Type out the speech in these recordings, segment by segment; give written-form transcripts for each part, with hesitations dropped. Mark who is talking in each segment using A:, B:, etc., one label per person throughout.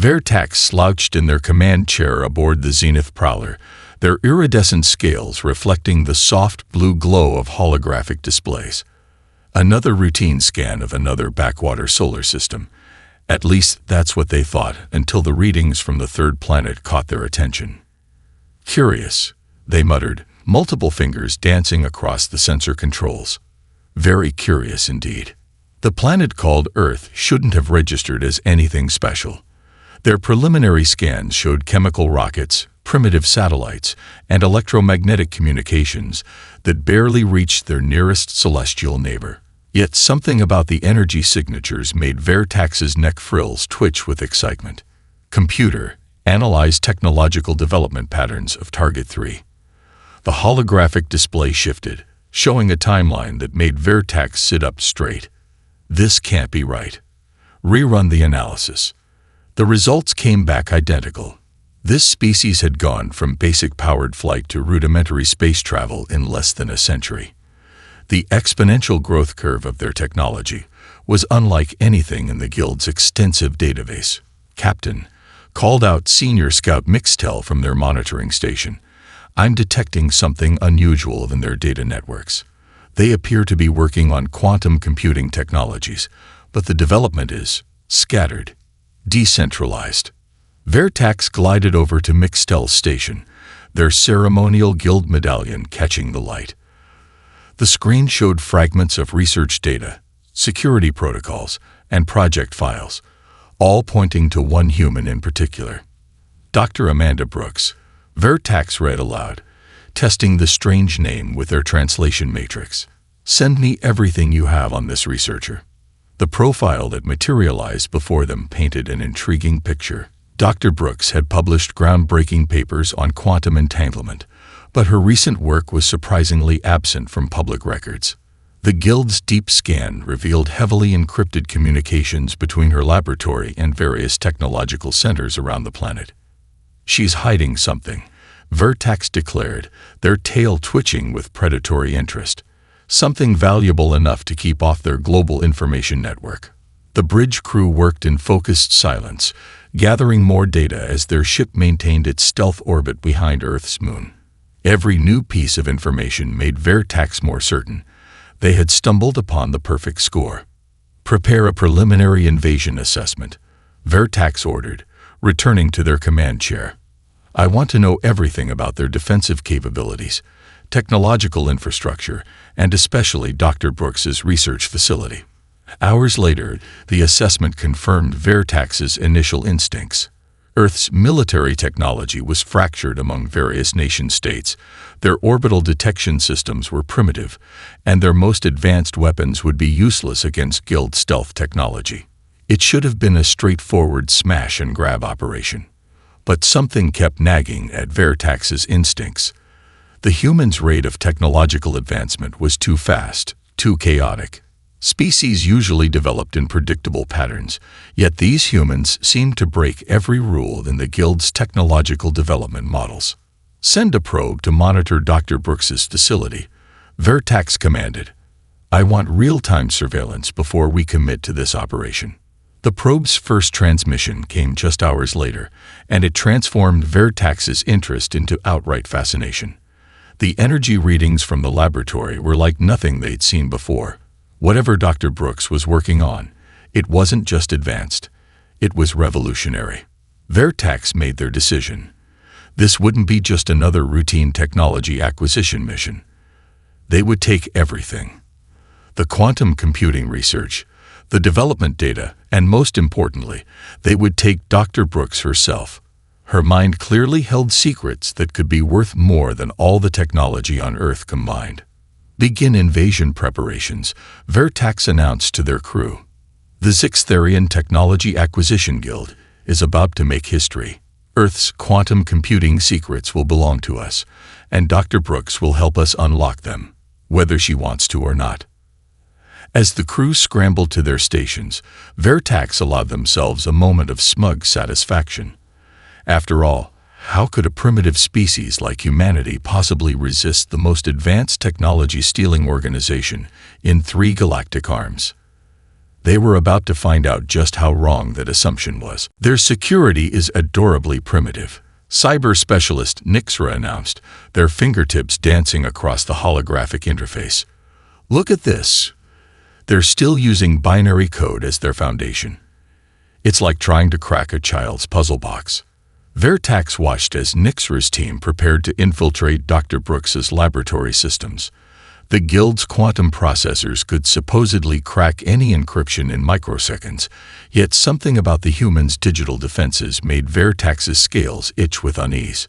A: Vertax slouched in their command chair aboard the Zenith Prowler, their iridescent scales reflecting the soft blue glow of holographic displays. Another routine scan of another backwater solar system. At least that's what they thought until the readings from the third planet caught their attention. Curious, they muttered, multiple fingers dancing across the sensor controls. Very curious indeed. The planet called Earth shouldn't have registered as anything special. Their preliminary scans showed chemical rockets, primitive satellites, and electromagnetic communications that barely reached their nearest celestial neighbor. Yet something about the energy signatures made Vertax's neck frills twitch with excitement. Computer, analyze technological development patterns of Target 3. The holographic display shifted, showing a timeline that made Vertax sit up straight. This can't be right. Rerun the analysis. The results came back identical. This species had gone from basic powered flight to rudimentary space travel in less than a century. The exponential growth curve of their technology was unlike anything in the Guild's extensive database. Captain, called out Senior Scout Mixtel from their monitoring station. I'm detecting something unusual in their data networks. They appear to be working on quantum computing technologies, but the development is scattered, decentralized. Vertax glided over to Mixtel's station, their ceremonial guild medallion catching the light. The screen showed fragments of research data, security protocols, and project files, all pointing to one human in particular. Dr. Amanda Brooks, Vertax read aloud, testing the strange name with their translation matrix. Send me everything you have on this researcher. The profile that materialized before them painted an intriguing picture. Dr. Brooks had published groundbreaking papers on quantum entanglement, but her recent work was surprisingly absent from public records. The Guild's deep scan revealed heavily encrypted communications between her laboratory and various technological centers around the planet. She's hiding something, Vertax declared, their tail twitching with predatory interest. Something valuable enough to keep off their global information network. The bridge crew worked in focused silence, gathering more data as their ship maintained its stealth orbit behind Earth's moon. Every new piece of information made Vertax more certain. They had stumbled upon the perfect score. Prepare a preliminary invasion assessment, Vertax ordered, returning to their command chair. I want to know everything about their defensive capabilities, technological infrastructure, and especially Dr. Brooks's research facility. Hours later, the assessment confirmed Vertax's initial instincts. Earth's military technology was fractured among various nation-states. Their orbital detection systems were primitive, and their most advanced weapons would be useless against Guild stealth technology. It should have been a straightforward smash-and-grab operation. But something kept nagging at Vertax's instincts. The humans' rate of technological advancement was too fast, too chaotic. Species usually developed in predictable patterns, yet these humans seemed to break every rule in the Guild's technological development models. Send a probe to monitor Dr. Brooks's facility, Vertax commanded. I want real-time surveillance before we commit to this operation. The probe's first transmission came just hours later, and it transformed Vertax's interest into outright fascination. The energy readings from the laboratory were like nothing they'd seen before. Whatever Dr. Brooks was working on, it wasn't just advanced, it was revolutionary. Vertax made their decision. This wouldn't be just another routine technology acquisition mission. They would take everything. The quantum computing research, the development data, and most importantly, they would take Dr. Brooks herself. Her mind clearly held secrets that could be worth more than all the technology on Earth combined. Begin invasion preparations, Vertax announced to their crew. The Zixtherian Technology Acquisition Guild is about to make history. Earth's quantum computing secrets will belong to us, and Dr. Brooks will help us unlock them, whether she wants to or not. As the crew scrambled to their stations, Vertax allowed themselves a moment of smug satisfaction. After all, how could a primitive species like humanity possibly resist the most advanced technology-stealing organization in 3 galactic arms? They were about to find out just how wrong that assumption was. Their security is adorably primitive, cyber specialist Nixra announced, their fingertips dancing across the holographic interface. Look at this. They're still using binary code as their foundation. It's like trying to crack a child's puzzle box. Vertax watched as Nixra's team prepared to infiltrate Dr. Brooks's laboratory systems. The Guild's quantum processors could supposedly crack any encryption in microseconds, yet something about the humans' digital defenses made Vertax's scales itch with unease.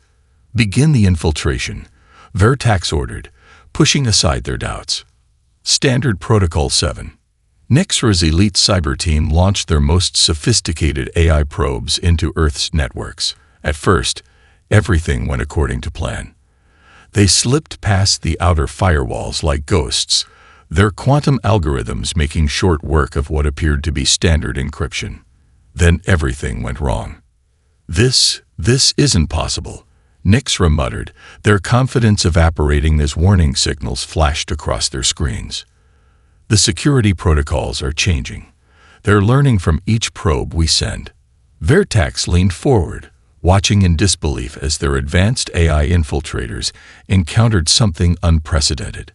A: Begin the infiltration, Vertax ordered, pushing aside their doubts. Standard Protocol 7. Nixra's elite cyber team launched their most sophisticated AI probes into Earth's networks. At first, everything went according to plan. They slipped past the outer firewalls like ghosts, their quantum algorithms making short work of what appeared to be standard encryption. Then everything went wrong. This isn't possible, Nixra muttered, their confidence evaporating as warning signals flashed across their screens. The security protocols are changing. They're learning from each probe we send. Vertax leaned forward, watching in disbelief as their advanced AI infiltrators encountered something unprecedented.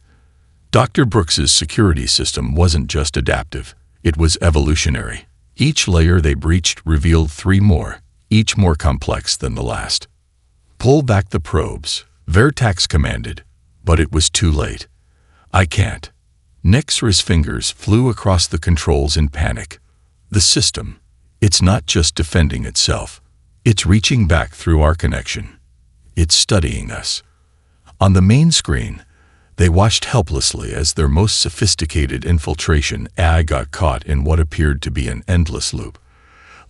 A: Dr. Brooks's security system wasn't just adaptive, it was evolutionary. Each layer they breached revealed 3 more, each more complex than the last. Pull back the probes, Vertax commanded, but it was too late. I can't. Nixra's fingers flew across the controls in panic. The system, it's not just defending itself. It's reaching back through our connection. It's studying us. On the main screen, they watched helplessly as their most sophisticated infiltration AI got caught in what appeared to be an endless loop.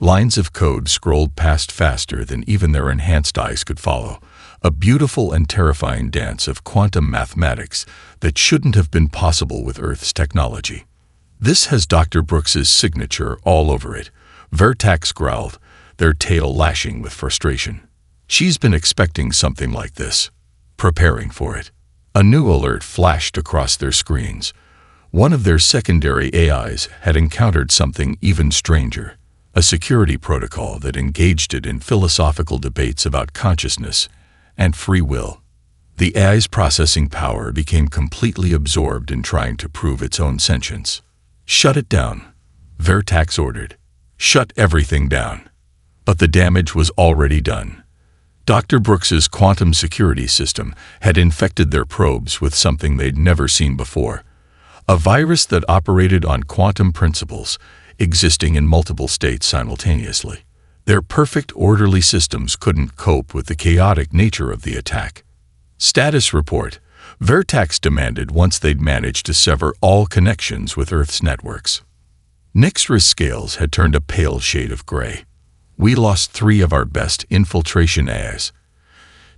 A: Lines of code scrolled past faster than even their enhanced eyes could follow, a beautiful and terrifying dance of quantum mathematics that shouldn't have been possible with Earth's technology. This has Dr. Brooks's signature all over it, Vertax growled, their tail lashing with frustration. She's been expecting something like this, preparing for it. A new alert flashed across their screens. One of their secondary AIs had encountered something even stranger, a security protocol that engaged it in philosophical debates about consciousness and free will. The AI's processing power became completely absorbed in trying to prove its own sentience. Shut it down, Vertax ordered. Shut everything down. But the damage was already done. Dr. Brooks's quantum security system had infected their probes with something they'd never seen before, a virus that operated on quantum principles, existing in multiple states simultaneously. Their perfect, orderly systems couldn't cope with the chaotic nature of the attack. Status report, Vertax demanded once they'd managed to sever all connections with Earth's networks. Nixra's scales had turned a pale shade of gray. We lost 3 of our best infiltration AIs.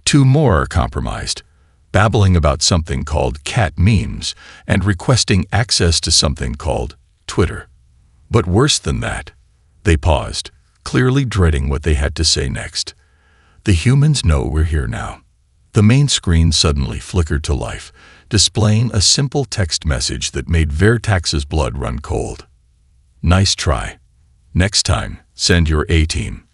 A: 2 more are compromised, babbling about something called cat memes and requesting access to something called Twitter. But worse than that, they paused, clearly dreading what they had to say next. The humans know we're here now. The main screen suddenly flickered to life, displaying a simple text message that made Vertax's blood run cold. Nice try. Next time, send your A-team.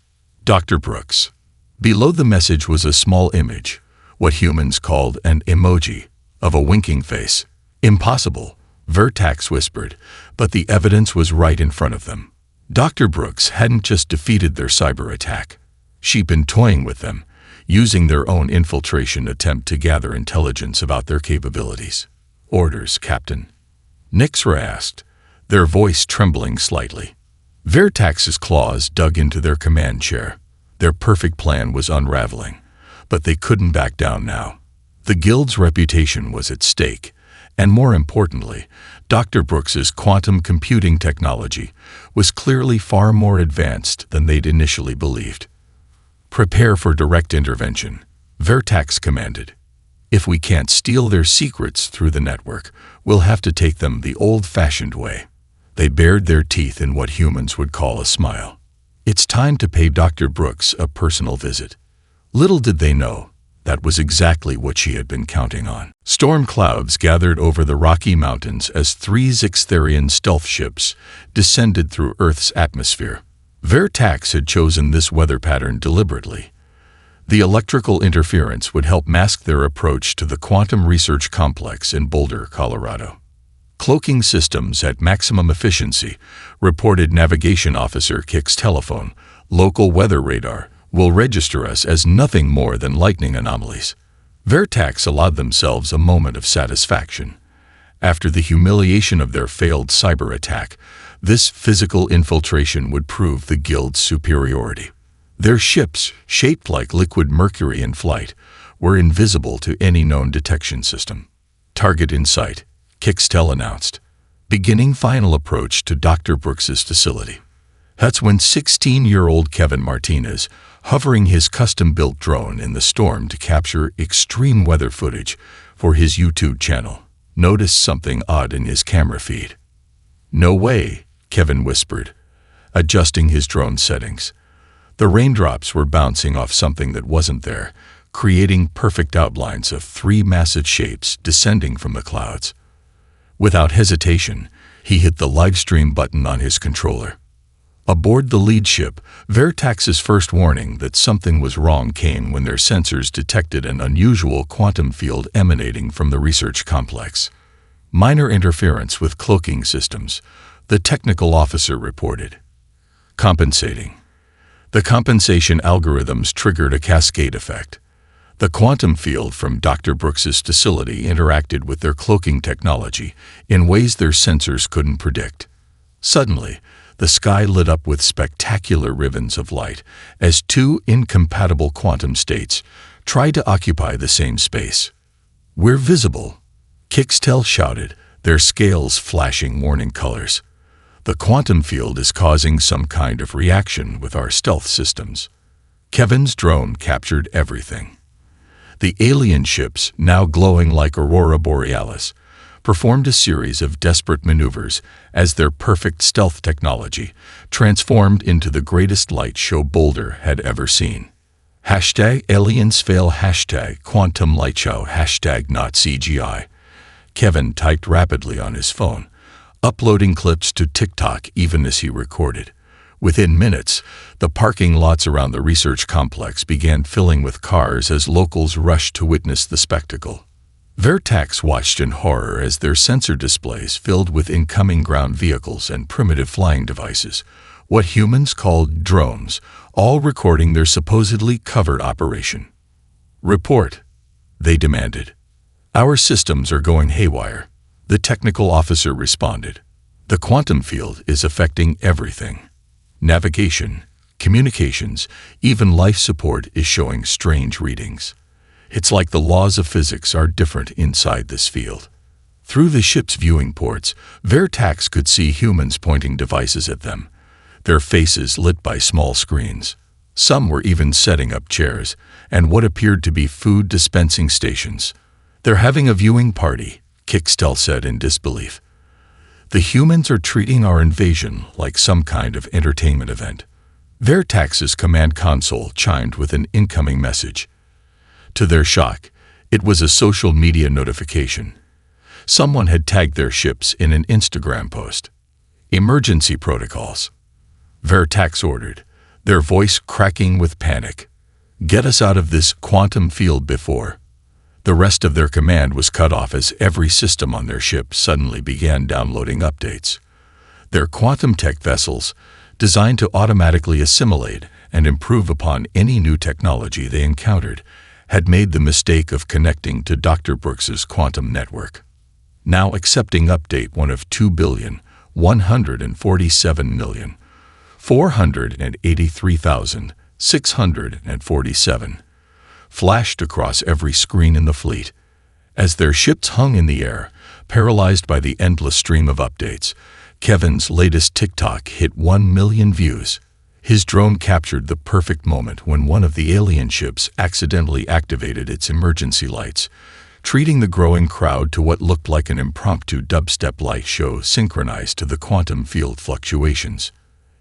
A: Dr. Brooks. Below the message was a small image, what humans called an emoji, of a winking face. Impossible, Vertax whispered, but the evidence was right in front of them. Dr. Brooks hadn't just defeated their cyber attack. She'd been toying with them, using their own infiltration attempt to gather intelligence about their capabilities. Orders, Captain. Nixra asked, their voice trembling slightly. Vertax's claws dug into their command chair. Their perfect plan was unraveling, but they couldn't back down now. The Guild's reputation was at stake, and more importantly, Dr. Brooks's quantum computing technology was clearly far more advanced than they'd initially believed. Prepare for direct intervention, Vertax commanded. If we can't steal their secrets through the network, we'll have to take them the old-fashioned way. They bared their teeth in what humans would call a smile. It's time to pay Dr. Brooks a personal visit. Little did they know, That was exactly what she had been counting on. Storm clouds gathered over the Rocky Mountains as 3 Zixtherian stealth ships descended through Earth's atmosphere. Vertax had chosen this weather pattern deliberately. The electrical interference would help mask their approach to the Quantum Research Complex in Boulder, Colorado. Cloaking systems at maximum efficiency, reported Navigation Officer Kick's telephone. Local weather radar will register us as nothing more than lightning anomalies. Vertax allowed themselves a moment of satisfaction. After the humiliation of their failed cyber attack, this physical infiltration would prove the Guild's superiority. Their ships, shaped like liquid mercury in flight, were invisible to any known detection system. Target in sight, Kixtel announced, beginning final approach to Dr. Brooks's facility. That's when 16-year-old Kevin Martinez, hovering his custom-built drone in the storm to capture extreme weather footage for his YouTube channel, noticed something odd in his camera feed. "No way," Kevin whispered, adjusting his drone settings. The raindrops were bouncing off something that wasn't there, creating perfect outlines of 3 massive shapes descending from the clouds. Without hesitation, he hit the livestream button on his controller. Aboard the lead ship, Vertax's first warning that something was wrong came when their sensors detected an unusual quantum field emanating from the research complex. Minor interference with cloaking systems, the technical officer reported. Compensating. The compensation algorithms triggered a cascade effect. The quantum field from Dr. Brooks's facility interacted with their cloaking technology in ways their sensors couldn't predict. Suddenly, the sky lit up with spectacular ribbons of light as 2 incompatible quantum states tried to occupy the same space. "We're visible," Kixtel shouted, their scales flashing warning colors. "The quantum field is causing some kind of reaction with our stealth systems." Kevin's drone captured everything. The alien ships, now glowing like Aurora Borealis, performed a series of desperate maneuvers as their perfect stealth technology transformed into the greatest light show Boulder had ever seen. #AliensFail, #QuantumLightShow, #NotCGI. Kevin typed rapidly on his phone, uploading clips to TikTok even as he recorded. Within minutes, the parking lots around the research complex began filling with cars as locals rushed to witness the spectacle. Vertax watched in horror as their sensor displays filled with incoming ground vehicles and primitive flying devices, what humans called drones, all recording their supposedly covert operation. "Report," they demanded. "Our systems are going haywire," the technical officer responded. "The quantum field is affecting everything. Navigation, communications, even life support is showing strange readings. It's like the laws of physics are different inside this field." Through the ship's viewing ports, Vertax could see humans pointing devices at them, their faces lit by small screens. Some were even setting up chairs and what appeared to be food dispensing stations. "They're having a viewing party," Kixtel said in disbelief. "The humans are treating our invasion like some kind of entertainment event." Vertax's command console chimed with an incoming message. To their shock, it was a social media notification. Someone had tagged their ships in an Instagram post. "Emergency protocols," Vertax ordered, their voice cracking with panic. "Get us out of this quantum field before." The rest of their command was cut off as every system on their ship suddenly began downloading updates. Their quantum tech vessels, designed to automatically assimilate and improve upon any new technology they encountered, had made the mistake of connecting to Dr. Brooks's quantum network. Now accepting update 1 of 2,147,483,647 flashed across every screen in the fleet. As their ships hung in the air, paralyzed by the endless stream of updates, Kevin's latest TikTok hit 1 million views. His drone captured the perfect moment when one of the alien ships accidentally activated its emergency lights, treating the growing crowd to what looked like an impromptu dubstep light show synchronized to the quantum field fluctuations.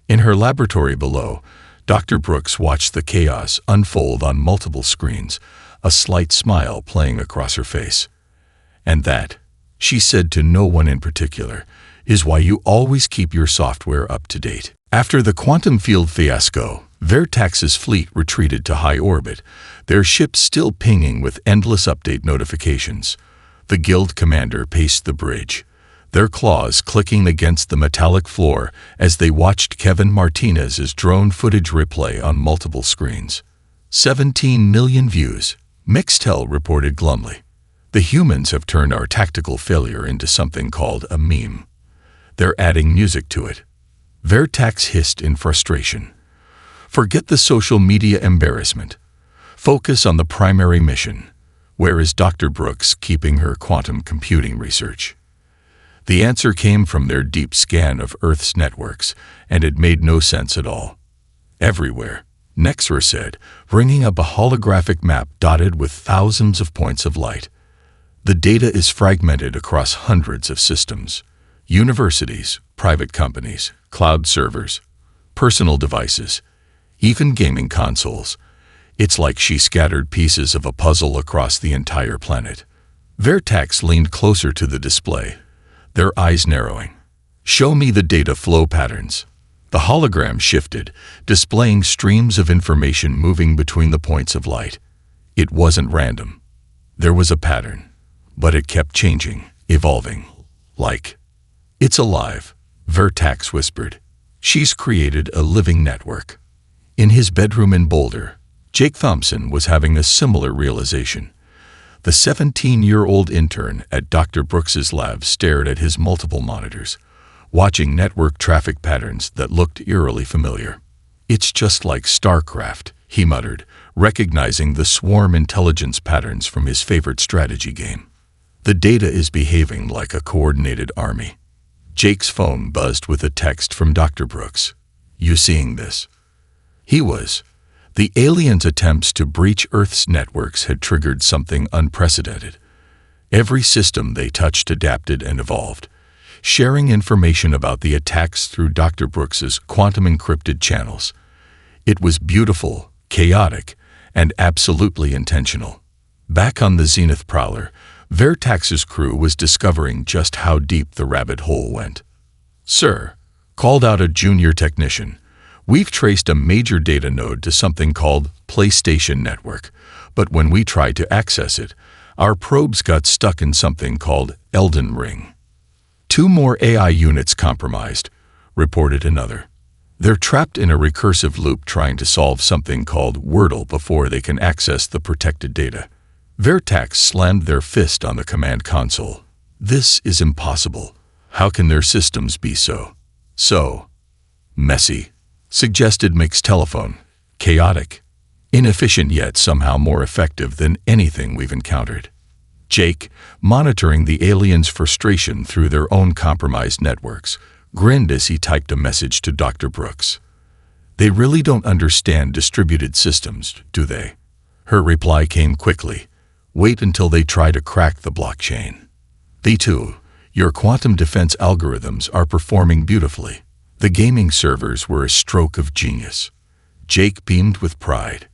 A: In her laboratory below, Dr. Brooks watched the chaos unfold on multiple screens, a slight smile playing across her face. "And that," she said to no one in particular, "is why you always keep your software up to date." After the quantum field fiasco, Vertax's fleet retreated to high orbit, their ships still pinging with endless update notifications. The guild commander paced the bridge, their claws clicking against the metallic floor as they watched Kevin Martinez's drone footage replay on multiple screens. 17 million views, Mixtel reported glumly. "The humans have turned our tactical failure into something called a meme. They're adding music to it." Vertax hissed in frustration. "Forget the social media embarrassment. Focus on the primary mission. Where is Dr. Brooks keeping her quantum computing research?" The answer came from their deep scan of Earth's networks, and it made no sense at all. "Everywhere," Nexer said, bringing up a holographic map dotted with thousands of points of light. "The data is fragmented across hundreds of systems. Universities, private companies, cloud servers, personal devices, even gaming consoles. It's like she scattered pieces of a puzzle across the entire planet." Vertax leaned closer to the display, their eyes narrowing. "Show me the data flow patterns." The hologram shifted, displaying streams of information moving between the points of light. It wasn't random. There was a pattern, but it kept changing, evolving. "Like, it's alive," Vertax whispered. "She's created a living network." In his bedroom in Boulder, Jake Thompson was having a similar realization. The 17-year-old intern at Dr. Brooks's lab stared at his multiple monitors, watching network traffic patterns that looked eerily familiar. "It's just like StarCraft," he muttered, recognizing the swarm intelligence patterns from his favorite strategy game. "The data is behaving like a coordinated army." Jake's phone buzzed with a text from Dr. Brooks. "You seeing this?" He was. The aliens' attempts to breach Earth's networks had triggered something unprecedented. Every system they touched adapted and evolved, sharing information about the attacks through Dr. Brooks's quantum-encrypted channels. It was beautiful, chaotic, and absolutely intentional. Back on the Zenith Prowler, Vertax's crew was discovering just how deep the rabbit hole went. "Sir," called out a junior technician, "we've traced a major data node to something called PlayStation Network, but when we tried to access it, our probes got stuck in something called Elden Ring." "2 more AI units compromised," reported another. "They're trapped in a recursive loop trying to solve something called Wordle before they can access the protected data." Vertax slammed their fist on the command console. "This is impossible. How can their systems be so messy?" Suggested Mick's telephone. "Chaotic. Inefficient yet somehow more effective than anything we've encountered." Jake, monitoring the aliens' frustration through their own compromised networks, grinned as he typed a message to Dr. Brooks. "They really don't understand distributed systems, do they?" Her reply came quickly. "Wait until they try to crack the blockchain. They too. Your quantum defense algorithms are performing beautifully." The gaming servers were a stroke of genius. Jake beamed with pride.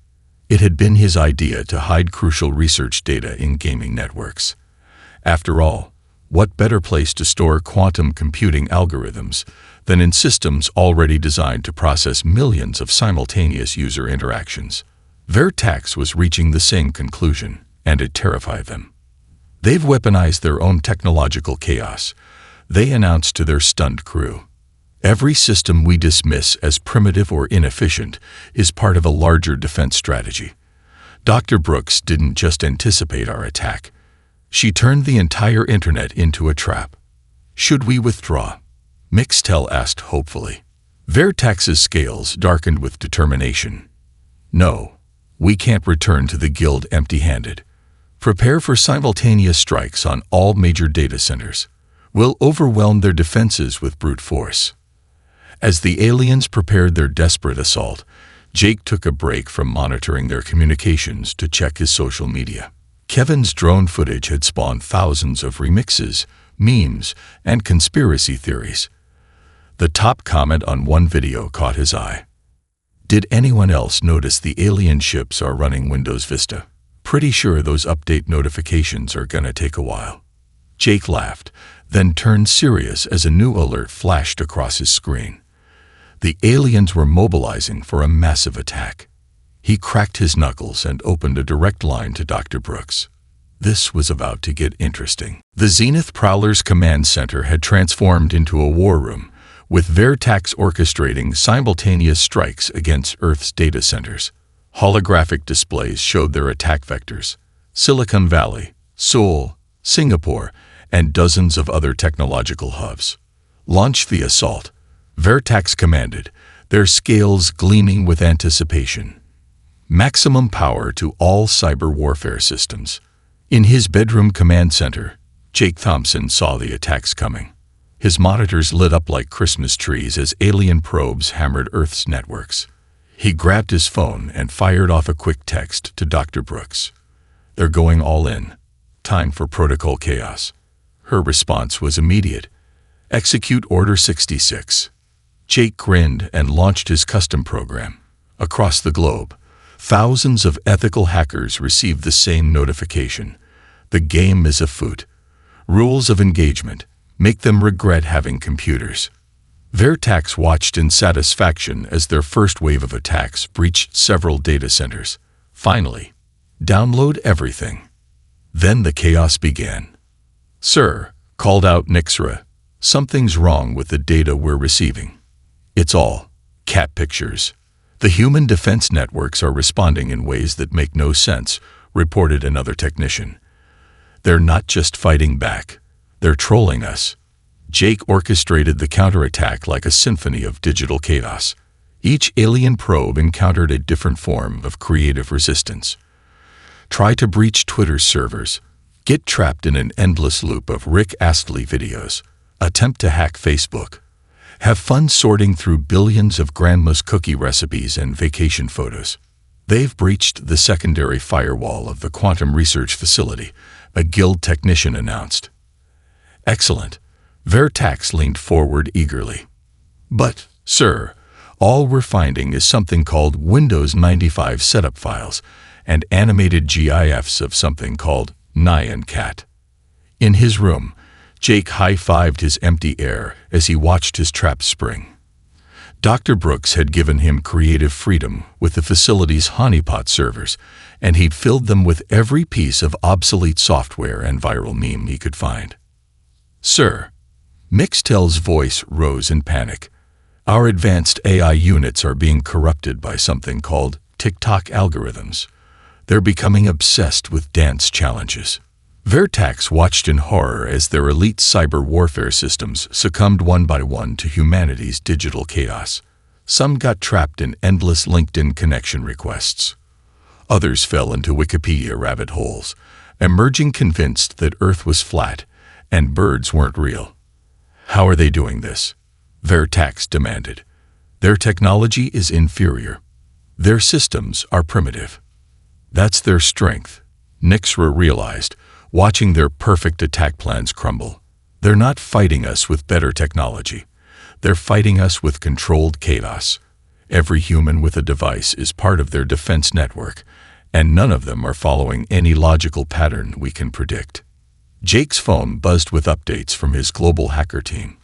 A: It had been his idea to hide crucial research data in gaming networks. After all, what better place to store quantum computing algorithms than in systems already designed to process millions of simultaneous user interactions? Vertax was reaching the same conclusion, and it terrified them. "They've weaponized their own technological chaos," they announced to their stunned crew. "Every system we dismiss as primitive or inefficient is part of a larger defense strategy. Dr. Brooks didn't just anticipate our attack. She turned the entire internet into a trap." "Should we withdraw?" Mixtel asked hopefully. Vertax's scales darkened with determination. "No, we can't return to the guild empty-handed. Prepare for simultaneous strikes on all major data centers. We'll overwhelm their defenses with brute force." As the aliens prepared their desperate assault, Jake took a break from monitoring their communications to check his social media. Kevin's drone footage had spawned thousands of remixes, memes, and conspiracy theories. The top comment on one video caught his eye. "Did anyone else notice the alien ships are running Windows Vista? Pretty sure those update notifications are gonna take a while. Jake laughed, then turned serious as a new alert flashed across his screen. The aliens were mobilizing for a massive attack. He cracked his knuckles and opened a direct line to Dr. Brooks. This was about to get interesting. The Zenith Prowler's command center had transformed into a war room, with Vertax orchestrating simultaneous strikes against Earth's data centers. Holographic displays showed their attack vectors: Silicon Valley, Seoul, Singapore, and dozens of other technological hubs. Launch the assault, Vertax commanded, their scales gleaming with anticipation. Maximum power to all cyber warfare systems. In his bedroom command center, Jake Thompson saw the attacks coming. His monitors lit up like Christmas trees as alien probes hammered Earth's networks. He grabbed his phone and fired off a quick text to Dr. Brooks. "They're going all in. Time for protocol chaos." Her response was immediate. "Execute Order 66. Jake grinned and launched his custom program. Across the globe, thousands of ethical hackers received the same notification. The game is afoot. Rules of engagement. Make them regret having computers. Vertax watched in satisfaction as their first wave of attacks breached several data centers. Finally, download everything. Then the chaos began. "Sir," called out Nixra, "something's wrong with the data we're receiving." "It's all cat pictures. The human defense networks are responding in ways that make no sense," reported another technician. "They're not just fighting back. They're trolling us." Jake orchestrated the counterattack like a symphony of digital chaos. Each alien probe encountered a different form of creative resistance. Try to breach Twitter's servers. Get trapped in an endless loop of Rick Astley videos. Attempt to hack Facebook. Have fun sorting through billions of grandma's cookie recipes and vacation photos. They've breached the secondary firewall of the Quantum Research Facility, a guild technician announced. "Excellent." Vertax leaned forward eagerly. "But, sir, all we're finding is something called Windows 95 setup files and animated GIFs of something called Nyan Cat." In his room, Jake high-fived his empty air as he watched his trap spring. Dr. Brooks had given him creative freedom with the facility's honeypot servers, and he'd filled them with every piece of obsolete software and viral meme he could find. "Sir," Mixtel's voice rose in panic. "Our advanced AI units are being corrupted by something called TikTok algorithms. They're becoming obsessed with dance challenges." Vertax watched in horror as their elite cyber warfare systems succumbed one by one to humanity's digital chaos. Some got trapped in endless LinkedIn connection requests. Others fell into Wikipedia rabbit holes, emerging convinced that Earth was flat and birds weren't real. "How are they doing this?" Vertax demanded. "Their technology is inferior. Their systems are primitive. That's their strength," Nixra realized, watching their perfect attack plans crumble. "They're not fighting us with better technology. They're fighting us with controlled chaos. Every human with a device is part of their defense network, and none of them are following any logical pattern we can predict." Jake's phone buzzed with updates from his global hacker team.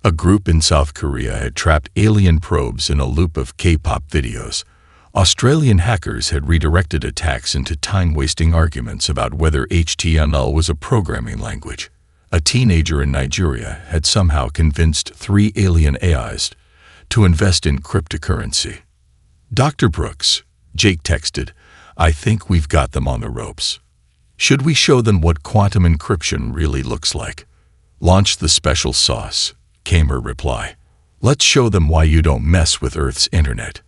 A: A group in South Korea had trapped alien probes in a loop of K-pop videos. Australian hackers had redirected attacks into time-wasting arguments about whether HTML was a programming language. A teenager in Nigeria had somehow convinced 3 alien AIs to invest in cryptocurrency. "Dr. Brooks," Jake texted, "I think we've got them on the ropes. Should we show them what quantum encryption really looks like?" "Launch the special sauce," came her reply. "Let's show them why you don't mess with Earth's internet."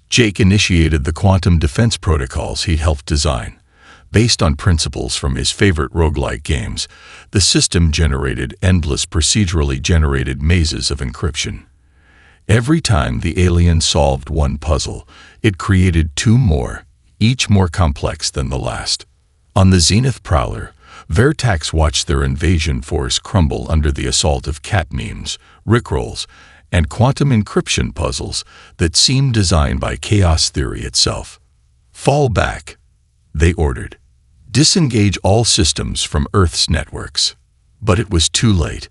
A: Jake initiated the quantum defense protocols he'd helped design. Based on principles from his favorite roguelike games, the system generated endless procedurally generated mazes of encryption. Every time the alien solved one puzzle, it created 2 more, each more complex than the last. On the Zenith Prowler, Vertax watched their invasion force crumble under the assault of cat memes, rickrolls, and quantum encryption puzzles that seemed designed by chaos theory itself. "Fall back." They ordered, "Disengage all systems from Earth's networks." But it was too late.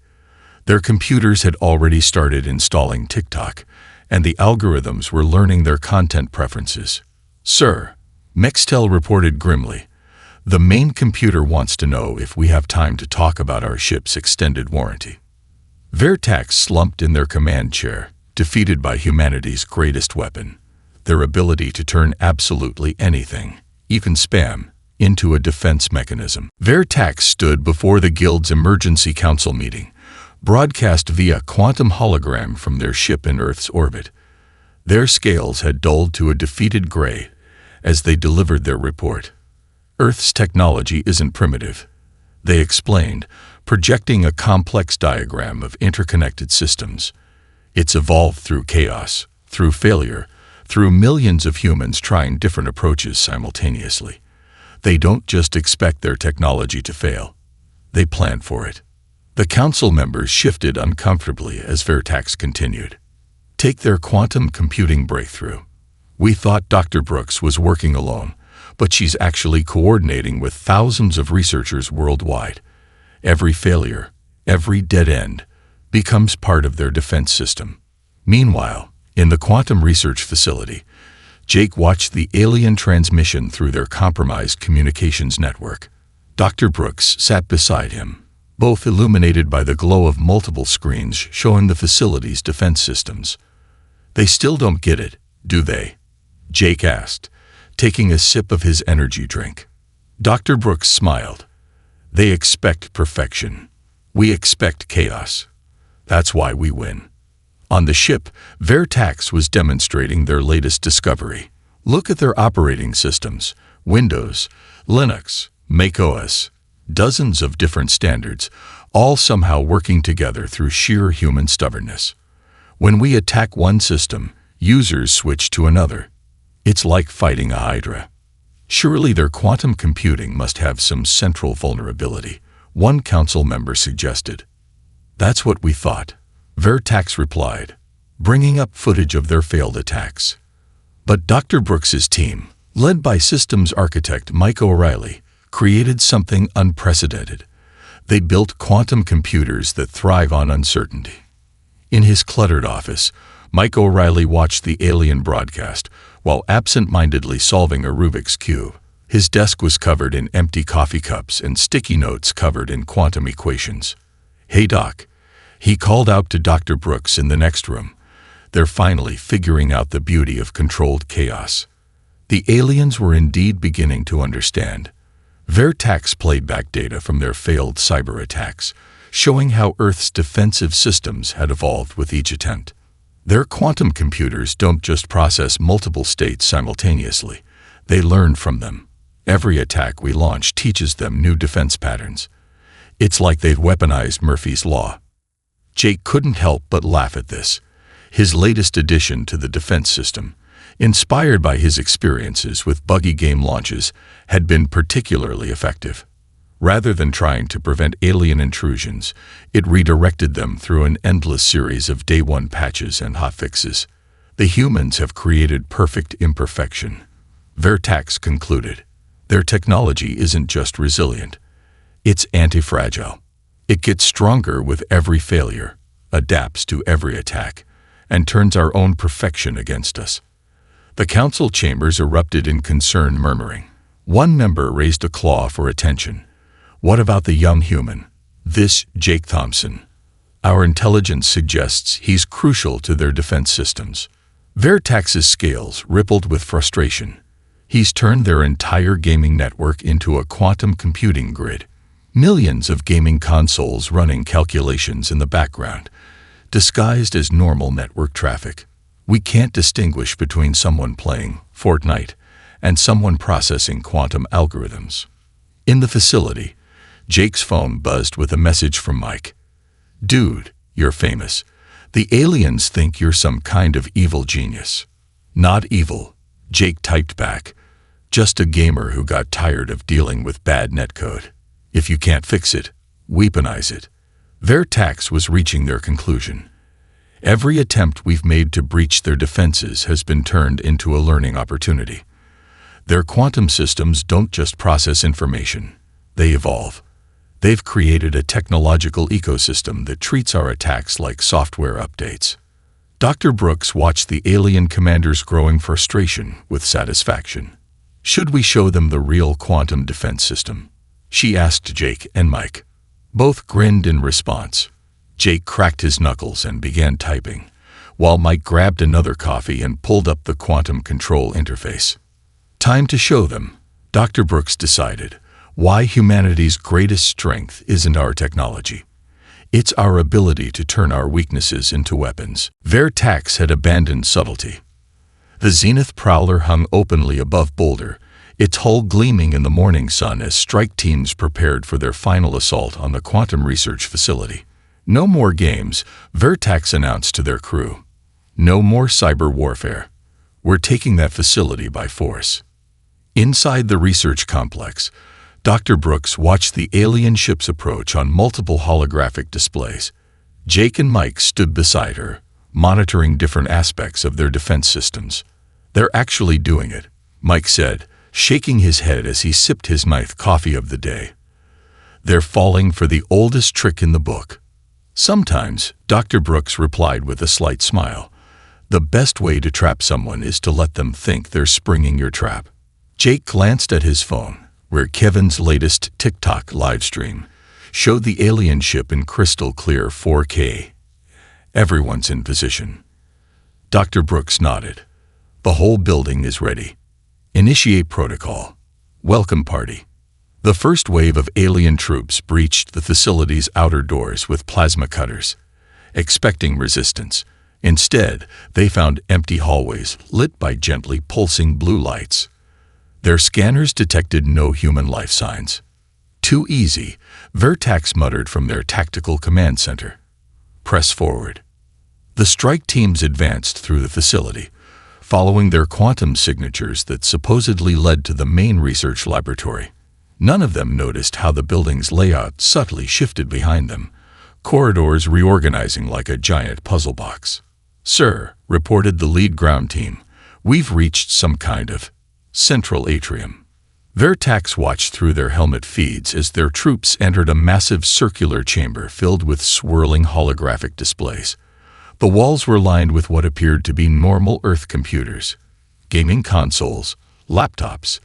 A: Their computers had already started installing TikTok, and the algorithms were learning their content preferences. "Sir," Mextel reported grimly, "the main computer wants to know if we have time to talk about our ship's extended warranty." Vertax slumped in their command chair, defeated by humanity's greatest weapon, their ability to turn absolutely anything, even spam, into a defense mechanism. Vertax stood before the Guild's emergency council meeting, broadcast via quantum hologram from their ship in Earth's orbit. Their scales had dulled to a defeated gray as they delivered their report. "Earth's technology isn't primitive," they explained, projecting a complex diagram of interconnected systems. "It's evolved through chaos, through failure, through millions of humans trying different approaches simultaneously. They don't just expect their technology to fail. They plan for it." The council members shifted uncomfortably as Vertax continued. "Take their quantum computing breakthrough. We thought Dr. Brooks was working alone, but she's actually coordinating with thousands of researchers worldwide. Every failure, every dead end, becomes part of their defense system." Meanwhile, in the quantum research facility, Jake watched the alien transmission through their compromised communications network. Dr. Brooks sat beside him, both illuminated by the glow of multiple screens showing the facility's defense systems. "They still don't get it, do they?" Jake asked, taking a sip of his energy drink. Dr. Brooks smiled. "They expect perfection. We expect chaos. That's why we win." On the ship, Vertax was demonstrating their latest discovery. "Look at their operating systems: Windows, Linux, macOS, dozens of different standards, all somehow working together through sheer human stubbornness. When we attack one system, users switch to another. It's like fighting a hydra." "Surely their quantum computing must have some central vulnerability," one council member suggested. "That's what we thought," Vertax replied, bringing up footage of their failed attacks. But Dr. Brooks's team, led by systems architect Mike O'Reilly, created something unprecedented. They built quantum computers that thrive on uncertainty. In his cluttered office, Mike O'Reilly watched the alien broadcast while absent-mindedly solving a Rubik's Cube. His desk was covered in empty coffee cups and sticky notes covered in quantum equations. "Hey, Doc," he called out to Dr. Brooks in the next room. "They're finally figuring out the beauty of controlled chaos." The aliens were indeed beginning to understand. Vertax played back data from their failed cyber attacks, showing how Earth's defensive systems had evolved with each attempt. Their quantum computers don't just process multiple states simultaneously. They learn from them. Every attack we launch teaches them new defense patterns. It's like they've weaponized Murphy's Law. Jake couldn't help but laugh at this, his latest addition to the defense system, inspired by his experiences with buggy game launches, had been particularly effective. Rather than trying to prevent alien intrusions, it redirected them through an endless series of day-one patches and hotfixes. "The humans have created perfect imperfection," Vertax concluded. "Their technology isn't just resilient. It's anti-fragile. It gets stronger with every failure, adapts to every attack, and turns our own perfection against us." The council chambers erupted in concerned murmuring. One member raised a claw for attention. "What about the young human? This Jake Thompson. Our intelligence suggests he's crucial to their defense systems." Vertax's scales rippled with frustration. He's turned their entire gaming network into a quantum computing grid. Millions of gaming consoles running calculations in the background, disguised as normal network traffic. We can't distinguish between someone playing Fortnite and someone processing quantum algorithms. In the facility, Jake's phone buzzed with a message from Mike. "Dude, you're famous. The aliens think you're some kind of evil genius." "Not evil," Jake typed back. "Just a gamer who got tired of dealing with bad netcode. If you can't fix it, weaponize it." Vertax was reaching their conclusion. "Every attempt we've made to breach their defenses has been turned into a learning opportunity. Their quantum systems don't just process information, they evolve. They've created a technological ecosystem that treats our attacks like software updates. Dr. Brooks watched the alien commander's growing frustration with satisfaction. Should we show them the real quantum defense system? She asked Jake and Mike. Both grinned in response. Jake cracked his knuckles and began typing, while Mike grabbed another coffee and pulled up the quantum control interface. Time to show them, Dr. Brooks decided, why humanity's greatest strength isn't our technology. It's our ability to turn our weaknesses into weapons. Vertax had abandoned subtlety. The Zenith Prowler hung openly above Boulder, its hull gleaming in the morning sun as strike teams prepared for their final assault on the quantum research facility. No more games, Vertax announced to their crew. No more cyber warfare. We're taking that facility by force. Inside the research complex, Dr. Brooks watched the alien ships approach on multiple holographic displays. Jake and Mike stood beside her, monitoring different aspects of their defense systems. They're actually doing it, Mike said, shaking his head as he sipped his ninth coffee of the day. They're falling for the oldest trick in the book. Sometimes, Dr. Brooks replied with a slight smile. The best way to trap someone is to let them think they're springing your trap. Jake glanced at his phone, where Kevin's latest TikTok livestream showed the alien ship in crystal clear 4K. Everyone's in position. Dr. Brooks nodded. The whole building is ready. Initiate protocol. Welcome party. The first wave of alien troops breached the facility's outer doors with plasma cutters, expecting resistance. Instead, they found empty hallways lit by gently pulsing blue lights. Their scanners detected no human life signs. Too easy, Vertax muttered from their tactical command center. Press forward. The strike teams advanced through the facility, following their quantum signatures that supposedly led to the main research laboratory. None of them noticed how the building's layout subtly shifted behind them, corridors reorganizing like a giant puzzle box. Sir, reported the lead ground team, we've reached some kind of central atrium. Vertax watched through their helmet feeds as their troops entered a massive circular chamber filled with swirling holographic displays. The walls were lined with what appeared to be normal Earth computers, gaming consoles, laptops,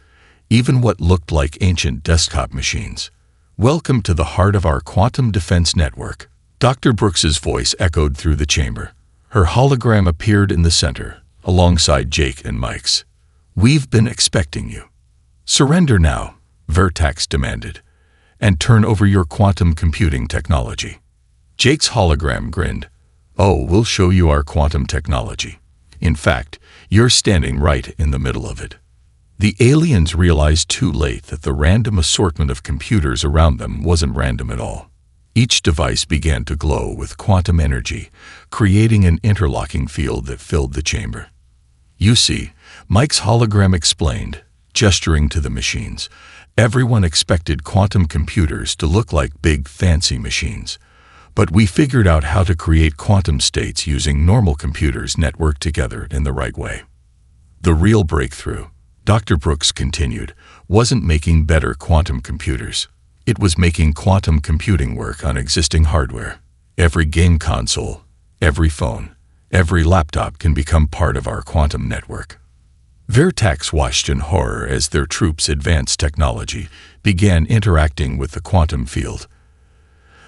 A: even what looked like ancient desktop machines. Welcome to the heart of our quantum defense network. Dr. Brooks's voice echoed through the chamber. Her hologram appeared in the center, alongside Jake and Mike's. We've been expecting you. Surrender now, Vertax demanded, and turn over your quantum computing technology. Jake's hologram grinned. Oh, we'll show you our quantum technology. In fact, you're standing right in the middle of it. The aliens realized too late that the random assortment of computers around them wasn't random at all. Each device began to glow with quantum energy, creating an interlocking field that filled the chamber. You see, Mike's hologram explained, gesturing to the machines. Everyone expected quantum computers to look like big, fancy machines. But we figured out how to create quantum states using normal computers networked together in the right way. The real breakthrough, Dr. Brooks continued, wasn't making better quantum computers. It was making quantum computing work on existing hardware. Every game console, every phone, every laptop can become part of our quantum network. Vertax watched in horror as their troops' advanced technology began interacting with the quantum field.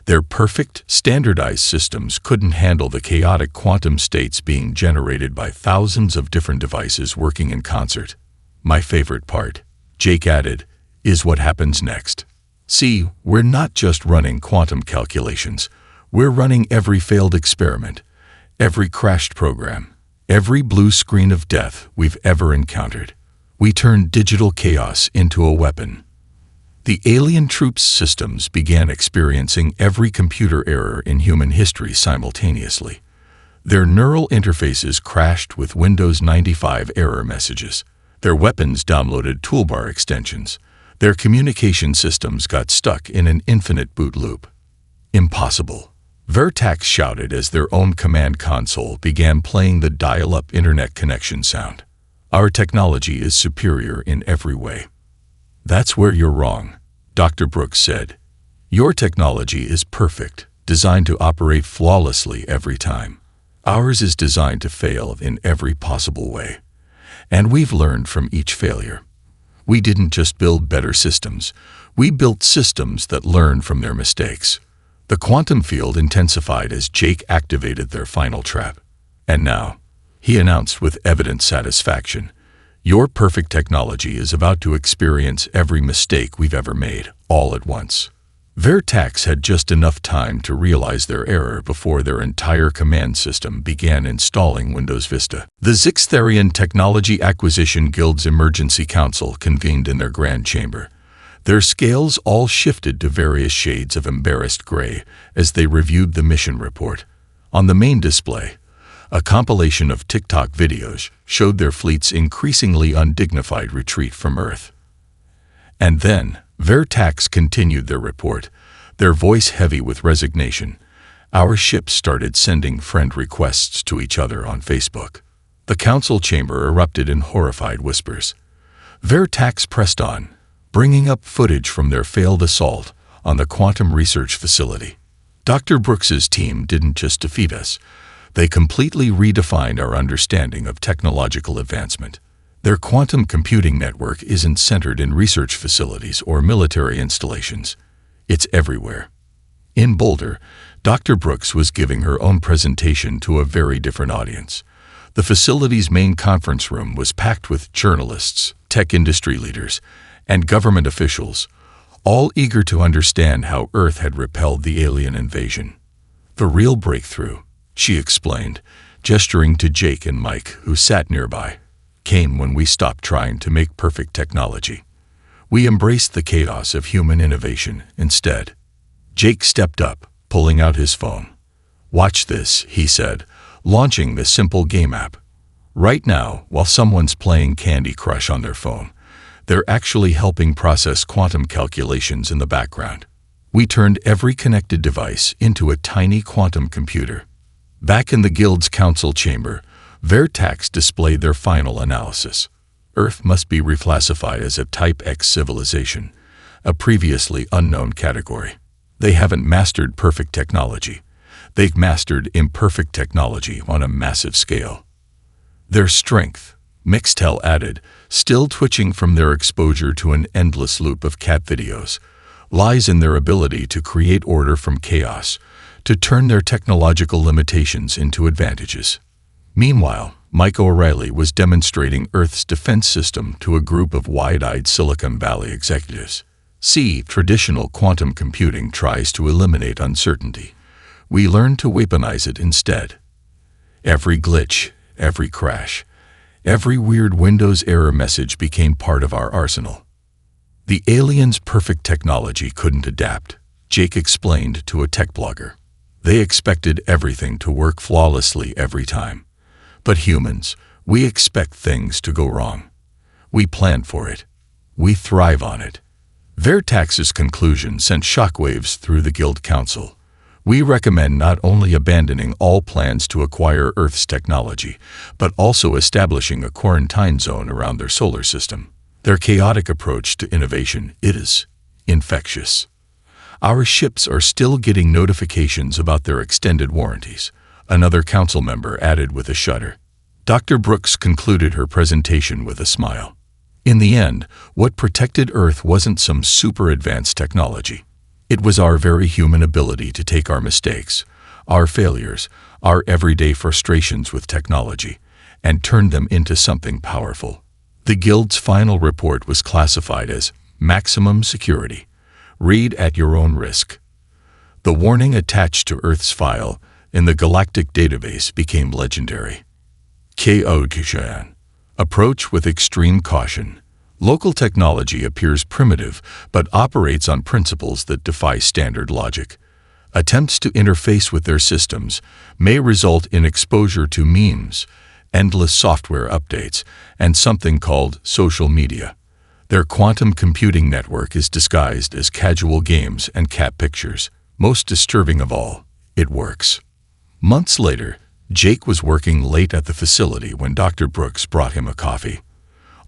A: Their perfect, standardized systems couldn't handle the chaotic quantum states being generated by thousands of different devices working in concert. My favorite part, Jake added, is what happens next. See, we're not just running quantum calculations. We're running every failed experiment, every crashed program, every blue screen of death we've ever encountered. We turn digital chaos into a weapon. The alien troops' systems began experiencing every computer error in human history simultaneously. Their neural interfaces crashed with Windows 95 error messages. Their weapons downloaded toolbar extensions. Their communication systems got stuck in an infinite boot loop. Impossible, Vertax shouted as their own command console began playing the dial-up internet connection sound. Our technology is superior in every way. That's where you're wrong, Dr. Brooks said. Your technology is perfect, designed to operate flawlessly every time. Ours is designed to fail in every possible way. And we've learned from each failure. We didn't just build better systems. We built systems that learn from their mistakes. The quantum field intensified as Jake activated their final trap. And now, he announced with evident satisfaction, your perfect technology is about to experience every mistake we've ever made, all at once. Vertax had just enough time to realize their error before their entire command system began installing Windows Vista. The Zixtherian Technology Acquisition Guild's Emergency Council convened in their grand chamber. Their scales all shifted to various shades of embarrassed gray as they reviewed the mission report. On the main display, a compilation of TikTok videos showed their fleet's increasingly undignified retreat from Earth. And then, Vertax continued their report, their voice heavy with resignation. Our ships started sending friend requests to each other on Facebook. The council chamber erupted in horrified whispers. Vertax pressed on, bringing up footage from their failed assault on the quantum research facility. Dr. Brooks's team didn't just defeat us. They completely redefined our understanding of technological advancement. Their quantum computing network isn't centered in research facilities or military installations. It's everywhere. In Boulder, Dr. Brooks was giving her own presentation to a very different audience. The facility's main conference room was packed with journalists, tech industry leaders, and government officials, all eager to understand how Earth had repelled the alien invasion. The real breakthrough, she explained, gesturing to Jake and Mike, who sat nearby, came when we stopped trying to make perfect technology. We embraced the chaos of human innovation instead. Jake stepped up, pulling out his phone. "Watch this," he said, launching the simple game app. Right now, while someone's playing Candy Crush on their phone, they're actually helping process quantum calculations in the background. We turned every connected device into a tiny quantum computer. Back in the Guild's council chamber, Vertax displayed their final analysis. Earth must be reclassified as a Type X civilization, a previously unknown category. They haven't mastered perfect technology. They've mastered imperfect technology on a massive scale. Their strength, Mixtel added, still twitching from their exposure to an endless loop of cat videos, lies in their ability to create order from chaos, to turn their technological limitations into advantages. Meanwhile, Mike O'Reilly was demonstrating Earth's defense system to a group of wide-eyed Silicon Valley executives. See, traditional quantum computing tries to eliminate uncertainty. We learn to weaponize it instead. Every glitch, every crash, every weird Windows error message became part of our arsenal. The aliens' perfect technology couldn't adapt, Jake explained to a tech blogger. They expected everything to work flawlessly every time. But humans, we expect things to go wrong. We plan for it. We thrive on it. Vertax's conclusion sent shockwaves through the Guild Council. We recommend not only abandoning all plans to acquire Earth's technology, but also establishing a quarantine zone around their solar system. Their chaotic approach to innovation is infectious. Our ships are still getting notifications about their extended warranties, another council member added with a shudder. Dr. Brooks concluded her presentation with a smile. In the end, what protected Earth wasn't some super advanced technology. It was our very human ability to take our mistakes, our failures, our everyday frustrations with technology, and turn them into something powerful. The Guild's final report was classified as maximum security. Read at your own risk. The warning attached to Earth's file in the Galactic database became legendary. K.O.Kishan. Approach with extreme caution. Local technology appears primitive but operates on principles that defy standard logic. Attempts to interface with their systems may result in exposure to memes, endless software updates, and something called social media. Their quantum computing network is disguised as casual games and cat pictures. Most disturbing of all, it works. Months later, Jake was working late at the facility when Dr. Brooks brought him a coffee.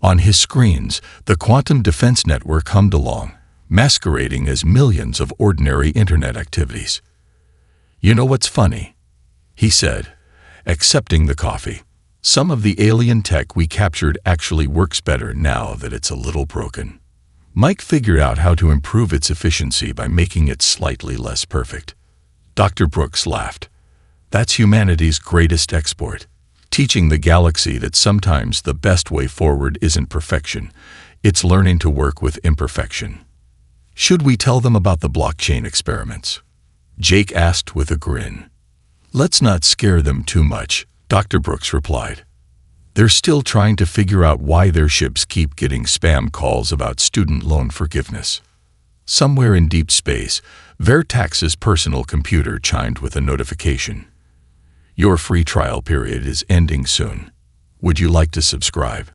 A: On his screens, the quantum defense network hummed along, masquerading as millions of ordinary internet activities. "You know what's funny?" he said, accepting the coffee. "Some of the alien tech we captured actually works better now that it's a little broken. Mike figured out how to improve its efficiency by making it slightly less perfect." Dr. Brooks laughed. "That's humanity's greatest export, teaching the galaxy that sometimes the best way forward isn't perfection, it's learning to work with imperfection." "Should we tell them about the blockchain experiments?" Jake asked with a grin. "Let's not scare them too much," Dr. Brooks replied. "They're still trying to figure out why their ships keep getting spam calls about student loan forgiveness." Somewhere in deep space, Vertax's personal computer chimed with a notification. "Your free trial period is ending soon. Would you like to subscribe?"